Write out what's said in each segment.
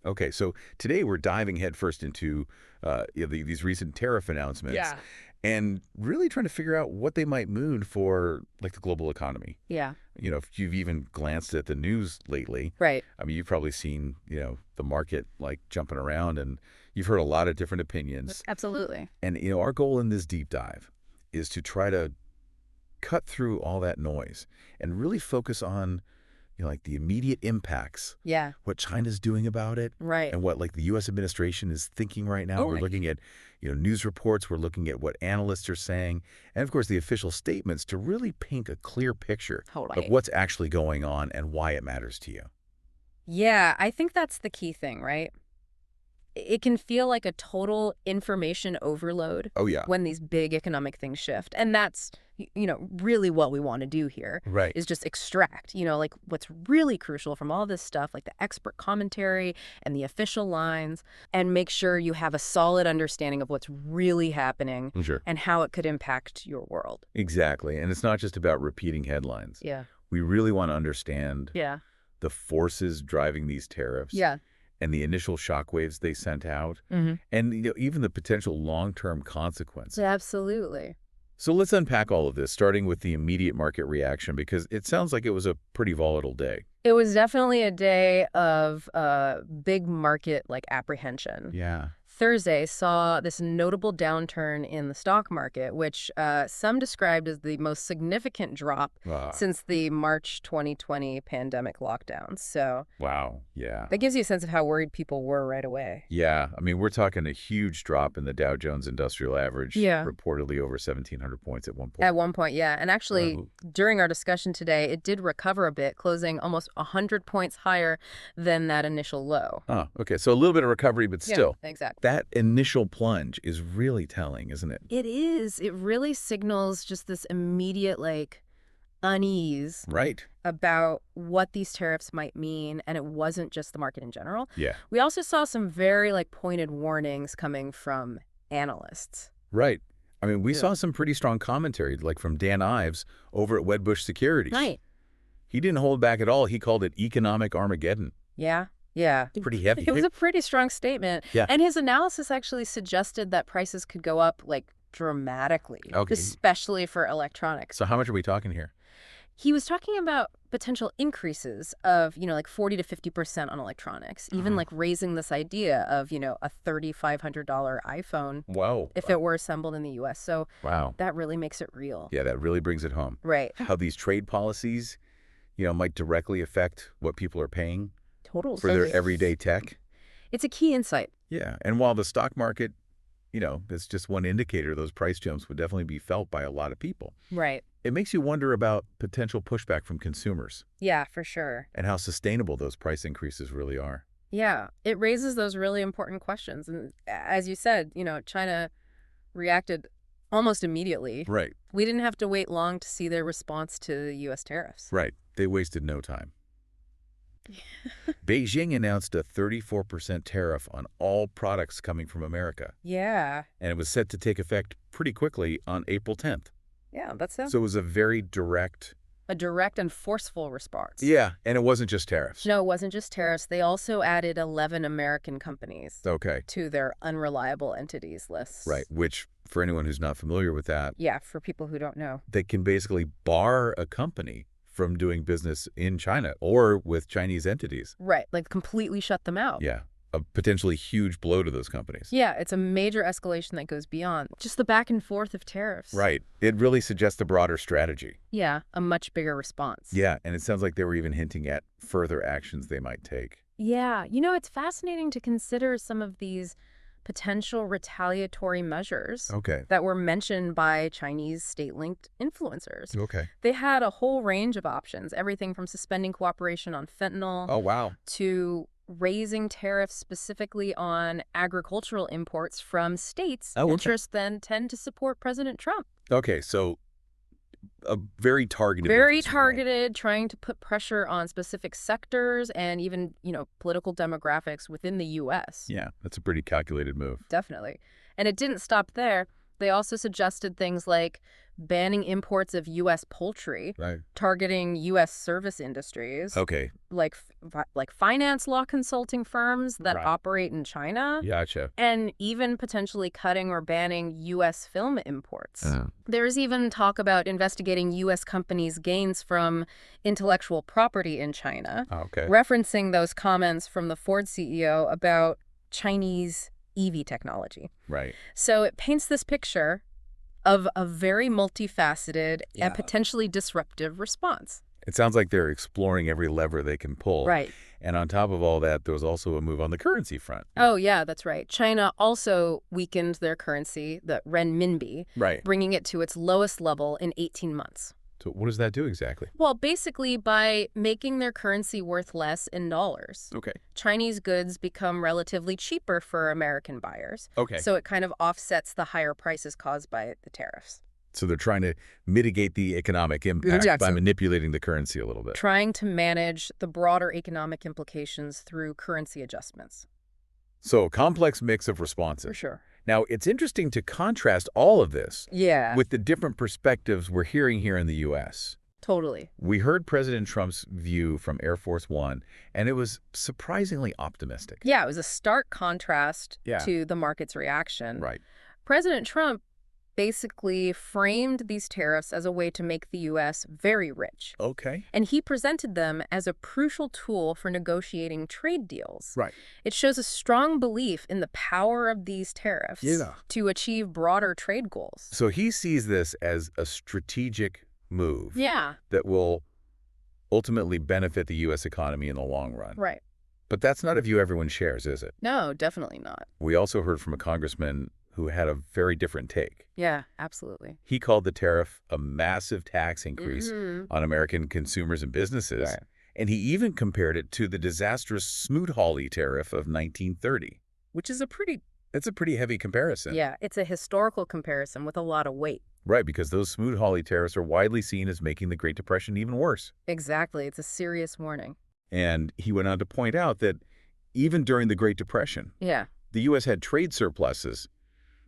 Okay, so today we're diving headfirst into these recent tariff announcements Yeah. and really trying to figure out what they might mean for like the global economy. Yeah. If you've even glanced at the news lately, Right. I mean, you've probably seen, the market like jumping around and you've heard a lot of different opinions. Absolutely. And, our goal in this deep dive is to try to cut through all that noise and really focus on, like the immediate impacts, Yeah. what China's doing about it, Right. and what like the U.S. administration is thinking right now. Oh, We're right. looking at, news reports. We're looking at what analysts are saying, and of course the official statements to really paint a clear picture of Totally. what's actually going on and why it matters to you. Yeah, I think that's the key thing, right? It can feel like a total information overload Oh yeah, when these big economic things shift. And that's, really what we want to do here right. is just extract, like what's really crucial from all this stuff, like the expert commentary and the official lines, and make sure you have a solid understanding of what's really happening Sure. and how it could impact your world. Exactly, and it's not just about repeating headlines. Yeah. We really want to understand Yeah. the forces driving these tariffs. Yeah. And the initial shockwaves they sent out, Mm-hmm. and even the potential long-term consequences. Absolutely. So let's unpack all of this, starting with the immediate market reaction, because it sounds like it was a pretty volatile day. It was definitely a day of big market apprehension. Yeah. Thursday saw this notable downturn in the stock market, which some described as the most significant drop since the March 2020 pandemic lockdowns. So Wow. Yeah. that gives you a sense of how worried people were right away. Yeah. I mean, we're talking a huge drop in the Dow Jones Industrial Average, Yeah. reportedly over 1,700 points at one point. At one point, yeah. And actually, Wow. during our discussion today, it did recover a bit, closing almost 100 points higher than that initial low. Oh, okay. So a little bit of recovery, but still. Yeah, exactly. That initial plunge is really telling, isn't it? It is. It really signals just this immediate, unease Right. about what these tariffs might mean, and it wasn't just the market in general. Yeah. We also saw some very, pointed warnings coming from analysts. Right. I mean, we Yeah. saw some pretty strong commentary, like from Dan Ives over at Wedbush Securities. Right. He didn't hold back at all. He called it economic Armageddon. Yeah. Yeah. Pretty heavy. It was a pretty strong statement. Yeah. And his analysis actually suggested that prices could go up, dramatically, Okay. especially for electronics. So how much are we talking here? He was talking about potential increases of, 40 to 50% on electronics, even raising this idea of, a $3,500 iPhone Wow. if it were assembled in the U.S. So Wow. that really makes it real. Yeah, that really brings it home. Right. How these trade policies, might directly affect what people are paying Total. for their everyday tech. It's a key insight. Yeah. And while the stock market, is just one indicator, those price jumps would definitely be felt by a lot of people. Right. It makes you wonder about potential pushback from consumers Yeah, for sure. and how sustainable those price increases really are. Yeah, it raises those really important questions. And as you said, China reacted almost immediately. Right. We didn't have to wait long to see their response to the U.S. tariffs. Right. They wasted no time. Beijing announced a 34% tariff on all products coming from America, Yeah. and it was set to take effect pretty quickly on April 10th. Yeah, that's a So it was a very direct... direct and forceful response. Yeah, and it wasn't just tariffs. No, it wasn't just tariffs. They also added 11 American companies Okay. to their unreliable entities list. Right, which, for anyone who's not familiar with that, Yeah, for people who don't know. they can basically bar a company from doing business in China or with Chinese entities. Right, completely shut them out. Yeah, a potentially huge blow to those companies. Yeah, it's a major escalation that goes beyond just the back and forth of tariffs. Right. It really suggests a broader strategy. Yeah, a much bigger response. Yeah, and it sounds like they were even hinting at further actions they might take. Yeah, it's fascinating to consider some of these potential retaliatory measures Okay. that were mentioned by Chinese state-linked influencers. Okay. They had a whole range of options, everything from suspending cooperation on fentanyl Oh, wow. to raising tariffs specifically on agricultural imports from states Oh, okay. interests then tend to support President Trump. Okay, so a very targeted. Very business, right? targeted, trying to put pressure on specific sectors and even, political demographics within the U.S. Yeah, that's a pretty calculated move. Definitely. And it didn't stop there. They also suggested things like banning imports of U.S. poultry, Right. targeting U.S. service industries, Okay. like finance law consulting firms that Right. operate in China, Gotcha. and even potentially cutting or banning U.S. film imports. There's even talk about investigating U.S. companies' gains from intellectual property in China, Okay. referencing those comments from the Ford CEO about Chinese EV technology. Right. So it paints this picture of a very multifaceted and potentially disruptive response. It sounds like they're exploring every lever they can pull. Right. And on top of all that, there was also a move on the currency front. Oh, yeah, that's right. China also weakened their currency, the renminbi, Right. bringing it to its lowest level in 18 months. So what does that do exactly? Well, basically by making their currency worth less in dollars. Okay. Chinese goods become relatively cheaper for American buyers. Okay. So it kind of offsets the higher prices caused by the tariffs. So they're trying to mitigate the economic impact by manipulating the currency a little bit. Trying to manage the broader economic implications through currency adjustments. So a complex mix of responses. For sure. Now, it's interesting to contrast all of this with the different perspectives we're hearing here in the U.S. Totally. We heard President Trump's view from Air Force One, and it was surprisingly optimistic. Yeah, it was a stark contrast to the market's reaction. Right. President Trump basically framed these tariffs as a way to make the U.S. very rich. Okay. And he presented them as a crucial tool for negotiating trade deals. Right. It shows a strong belief in the power of these tariffs to achieve broader trade goals. So he sees this as a strategic move that will ultimately benefit the U.S. economy in the long run. Right. But that's not a view everyone shares, is it? No, definitely not. We also heard from a congressman who had a very different take. Yeah, absolutely. He called the tariff a massive tax increase on American consumers and businesses, and he even compared it to the disastrous Smoot-Hawley Tariff of 1930, which is a pretty heavy comparison. Yeah, it's a historical comparison with a lot of weight. Right, because those Smoot-Hawley tariffs are widely seen as making the Great Depression even worse. Exactly. It's a serious warning. And he went on to point out that even during the Great Depression, the U.S. had trade surpluses,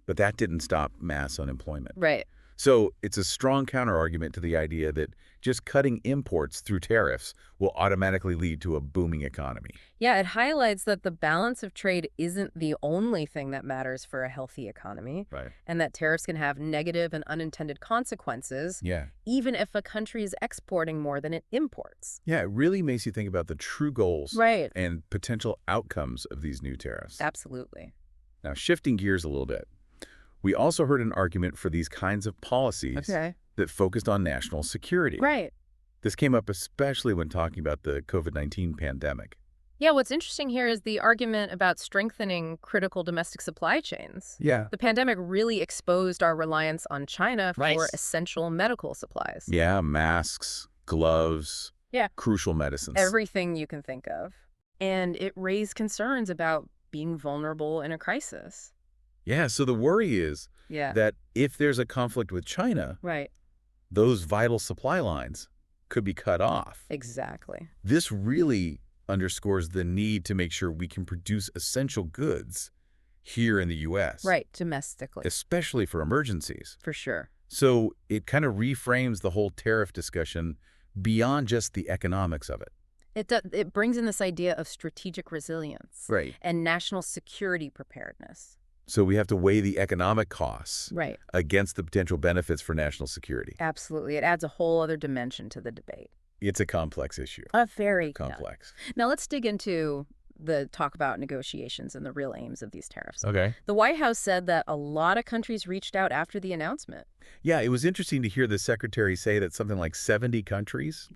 but that didn't stop mass unemployment. Right. So it's a strong counterargument to the idea that just cutting imports through tariffs will automatically lead to a booming economy. Yeah, it highlights that the balance of trade isn't the only thing that matters for a healthy economy. Right. And that tariffs can have negative and unintended consequences, even if a country is exporting more than it imports. Yeah, it really makes you think about the true goals and potential outcomes of these new tariffs. Absolutely. Now, shifting gears a little bit, we also heard an argument for these kinds of policies that focused on national security. Right. This came up especially when talking about the COVID-19 pandemic. Yeah, what's interesting here is the argument about strengthening critical domestic supply chains. Yeah. The pandemic really exposed our reliance on China for essential medical supplies. Yeah, masks, gloves, crucial medicines. Everything you can think of. And it raised concerns about being vulnerable in a crisis. Yeah, so the worry is that if there's a conflict with China, those vital supply lines could be cut off. Exactly. This really underscores the need to make sure we can produce essential goods here in the U.S. Right, domestically. Especially for emergencies. For sure. So it kind of reframes the whole tariff discussion beyond just the economics of it. It brings in this idea of strategic resilience Right. and national security preparedness. So we have to weigh the economic costs Right. against the potential benefits for national security. Absolutely. It adds a whole other dimension to the debate. It's a complex issue. Very complex. Now let's dig into the talk about negotiations and the real aims of these tariffs. Okay. The White House said that a lot of countries reached out after the announcement. Yeah, it was interesting to hear the secretary say that something like 70 countries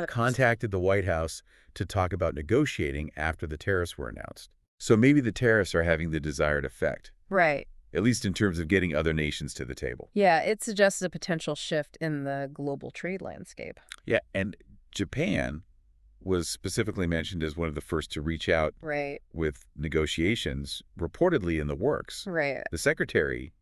contacted the White House to talk about negotiating after the tariffs were announced. So maybe the tariffs are having the desired effect. Right. At least in terms of getting other nations to the table. Yeah, it suggests a potential shift in the global trade landscape. Yeah, and Japan was specifically mentioned as one of the first to reach out with negotiations reportedly in the works. Right. The secretary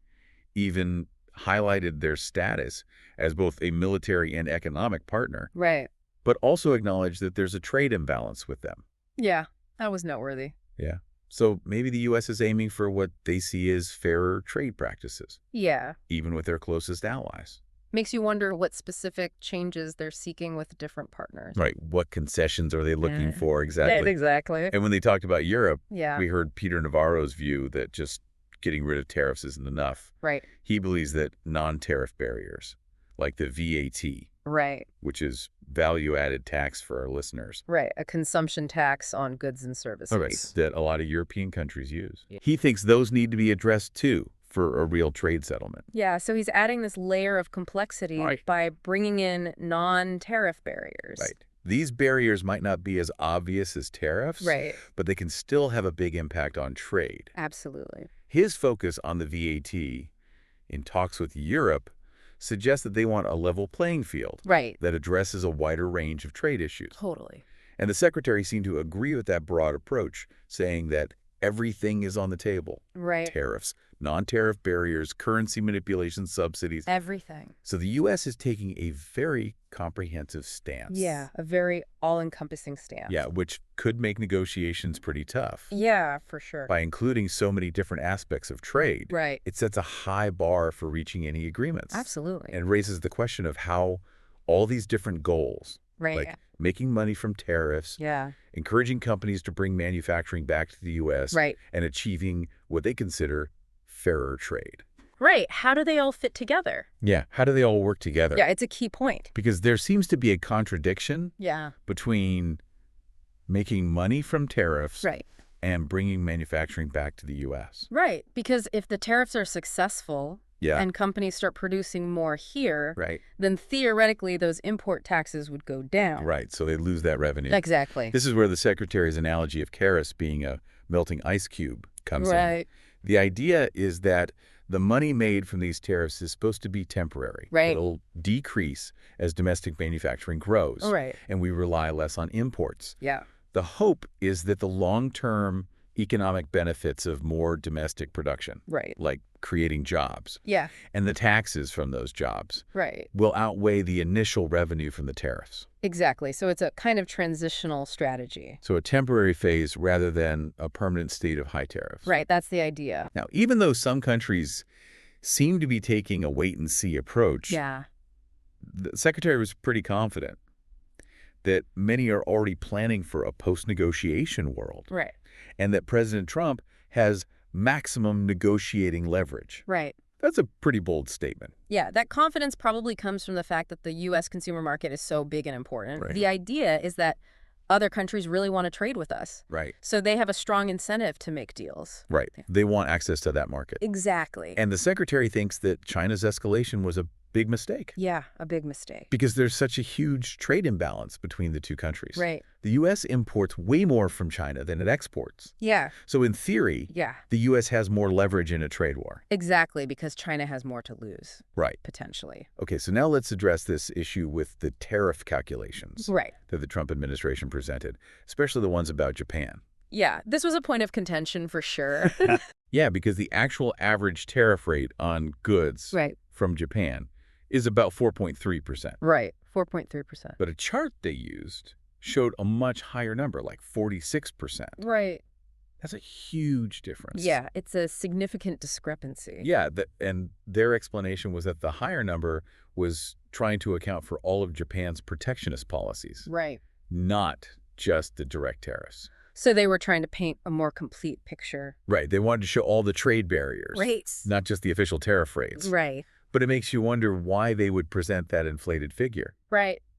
even highlighted their status as both a military and economic partner. Right. But also acknowledged that there's a trade imbalance with them. Yeah, that was noteworthy. Yeah. So maybe the U.S. is aiming for what they see as fairer trade practices. Yeah. Even with their closest allies. Makes you wonder what specific changes they're seeking with different partners. Right. What concessions are they looking for exactly? Exactly. And when they talked about Europe, yeah. we heard Peter Navarro's view that just getting rid of tariffs isn't enough. Right. He believes that non-tariff barriers, like the VAT, right, which is value-added tax for our listeners. Right, a consumption tax on goods and services. Right, that a lot of European countries use. Yeah. He thinks those need to be addressed too for a real trade settlement. Yeah, so he's adding this layer of complexity by bringing in non-tariff barriers. Right. These barriers might not be as obvious as tariffs, but they can still have a big impact on trade. Absolutely. His focus on the VAT in talks with Europe suggests that they want a level playing field that addresses a wider range of trade issues. Totally. And the secretary seemed to agree with that broad approach, saying that everything is on the table. Right. Tariffs, non-tariff barriers, currency manipulation, subsidies. Everything. So the U.S. is taking a very comprehensive stance. Yeah, a very all-encompassing stance. Yeah, which could make negotiations pretty tough. Yeah, for sure. By including so many different aspects of trade, it sets a high bar for reaching any agreements. Absolutely. And raises the question of how all these different goals, like making money from tariffs, encouraging companies to bring manufacturing back to the U.S., and achieving what they consider fairer trade. Right. How do they all fit together? Yeah. How do they all work together? Yeah, it's a key point. Because there seems to be a contradiction between making money from tariffs and bringing manufacturing back to the U.S. Right. Because if the tariffs are successful and companies start producing more here, then theoretically those import taxes would go down. Right. So they lose that revenue. Exactly. This is where the secretary's analogy of Karas being a melting ice cube comes in. The idea is that the money made from these tariffs is supposed to be temporary. It'll decrease as domestic manufacturing grows. And we rely less on imports. The hope is that the long-term economic benefits of more domestic production, like creating jobs, and the taxes from those jobs, will outweigh the initial revenue from the tariffs. Exactly. So it's a kind of transitional strategy. So a temporary phase rather than a permanent state of high tariffs. Right. That's the idea. Now, even though some countries seem to be taking a wait-and-see approach, the secretary was pretty confident that many are already planning for a post-negotiation world. And that President Trump has maximum negotiating leverage. That's a pretty bold statement. Yeah, that confidence probably comes from the fact that the U.S. consumer market is so big and important. The idea is that other countries really want to trade with us. So they have a strong incentive to make deals. They want access to that market. Exactly. And the secretary thinks that China's escalation was a big mistake. Yeah, a big mistake. Because there's such a huge trade imbalance between the two countries. The U.S. imports way more from China than it exports. So in theory, the U.S. has more leverage in a trade war. Exactly, because China has more to lose. Potentially. Okay, so now let's address this issue with the tariff calculations that the Trump administration presented, especially the ones about Japan. Yeah, this was a point of contention for sure. Yeah, because the actual average tariff rate on goods from Japan is about 4.3%. 4.3%. But a chart they used showed a much higher number, like 46%. That's a huge difference. Yeah, it's a significant discrepancy. Yeah, and their explanation was that the higher number was trying to account for all of Japan's protectionist policies. Not just the direct tariffs. So they were trying to paint a more complete picture. They wanted to show all the trade barriers. Not just the official tariff rates. But it makes you wonder why they would present that inflated figure.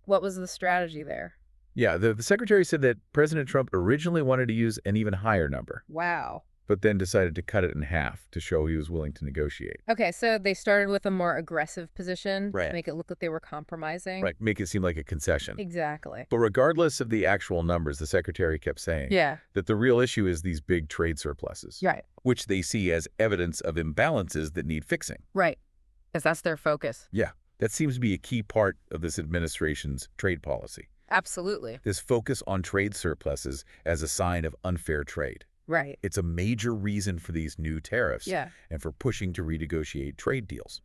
What was the strategy there? Yeah, the secretary said that President Trump originally wanted to use an even higher number. Wow. But then decided to cut it in half to show he was willing to negotiate. Okay, so they started with a more aggressive position to make it look like they were compromising. Make it seem like a concession. Exactly. But regardless of the actual numbers, the secretary kept saying that the real issue is these big trade surpluses. Which they see as evidence of imbalances that need fixing. Because that's their focus. Yeah, that seems to be a key part of this administration's trade policy. Absolutely. This focus on trade surpluses as a sign of unfair trade. It's a major reason for these new tariffs and for pushing to renegotiate trade deals.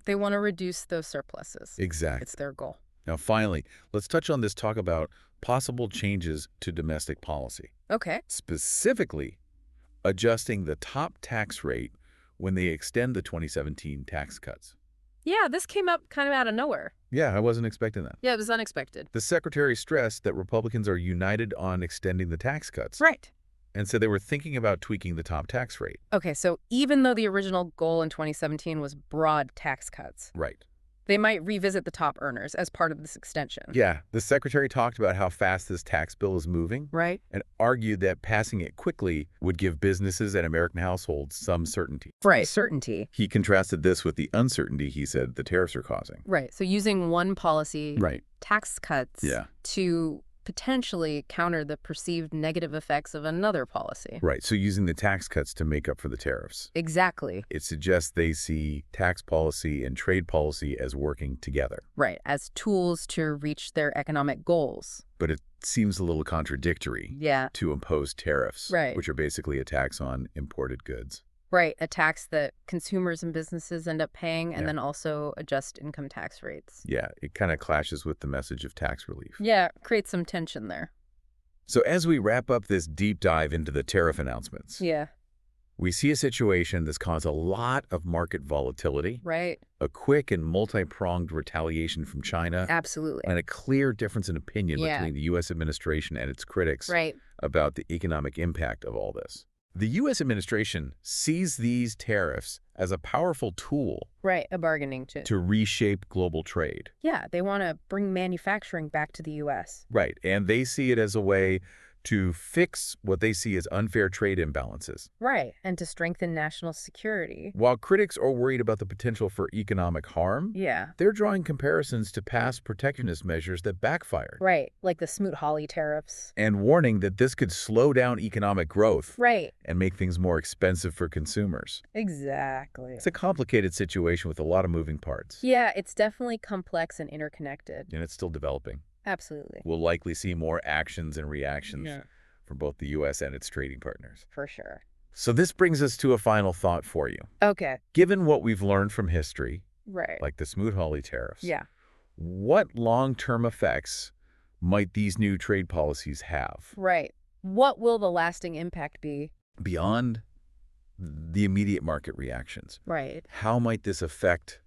They want to reduce those surpluses. Exactly. It's their goal. Now, finally, let's touch on this talk about possible changes to domestic policy. Okay. Specifically, adjusting the top tax rate when they extend the 2017 tax cuts. Yeah, this came up kind of out of nowhere. Yeah, I wasn't expecting that. Yeah, it was unexpected. The secretary stressed that Republicans are united on extending the tax cuts. Right. And so they were thinking about tweaking the top tax rate. Okay, so even though the original goal in 2017 was broad tax cuts, Right. they might revisit the top earners as part of this extension. Yeah, the secretary talked about how fast this tax bill is moving. Right. And argued that passing it quickly would give businesses and American households some certainty. Right. Certainty. He contrasted this with the uncertainty, he said, the tariffs are causing. Right. So using one policy, Right. tax cuts, to potentially counter the perceived negative effects of another policy. Right. So using the tax cuts to make up for the tariffs. Exactly. It suggests they see tax policy and trade policy as working together. Right. As tools to reach their economic goals. But it seems a little contradictory to impose tariffs, which are basically a tax on imported goods. Right. A tax that consumers and businesses end up paying and then also adjust income tax rates. Yeah, it kind of clashes with the message of tax relief. Yeah, creates some tension there. So as we wrap up this deep dive into the tariff announcements, we see a situation that's caused a lot of market volatility. Right. A quick and multi-pronged retaliation from China. Absolutely. And a clear difference in opinion between the U.S. administration and its critics about the economic impact of all this. The U.S. administration sees these tariffs as a powerful tool. Right, a bargaining chip. To reshape global trade. Yeah, they want to bring manufacturing back to the U.S. Right, and they see it as a way to fix what they see as unfair trade imbalances. Right, and to strengthen national security. While critics are worried about the potential for economic harm, they're drawing comparisons to past protectionist measures that backfired. Right, like the Smoot-Hawley Tariffs. And warning that this could slow down economic growth. Right. And make things more expensive for consumers. Exactly. It's a complicated situation with a lot of moving parts. Yeah, it's definitely complex and interconnected. And it's still developing. Absolutely. We'll likely see more actions and reactions from both the U.S. and its trading partners. For sure. So this brings us to a final thought for you. Okay. Given what we've learned from history, right, like the Smoot-Hawley tariffs, what long-term effects might these new trade policies have? Right. What will the lasting impact be? Beyond the immediate market reactions. Right. How might this affect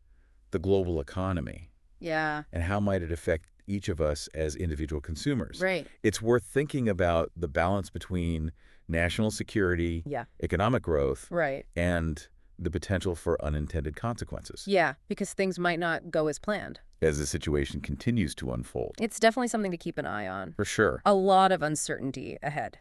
the global economy? Yeah. And how might it affect each of us as individual consumers? Right. It's worth thinking about the balance between national security, economic growth, and the potential for unintended consequences. Yeah, because things might not go as planned. As the situation continues to unfold. It's definitely something to keep an eye on. For sure. A lot of uncertainty ahead.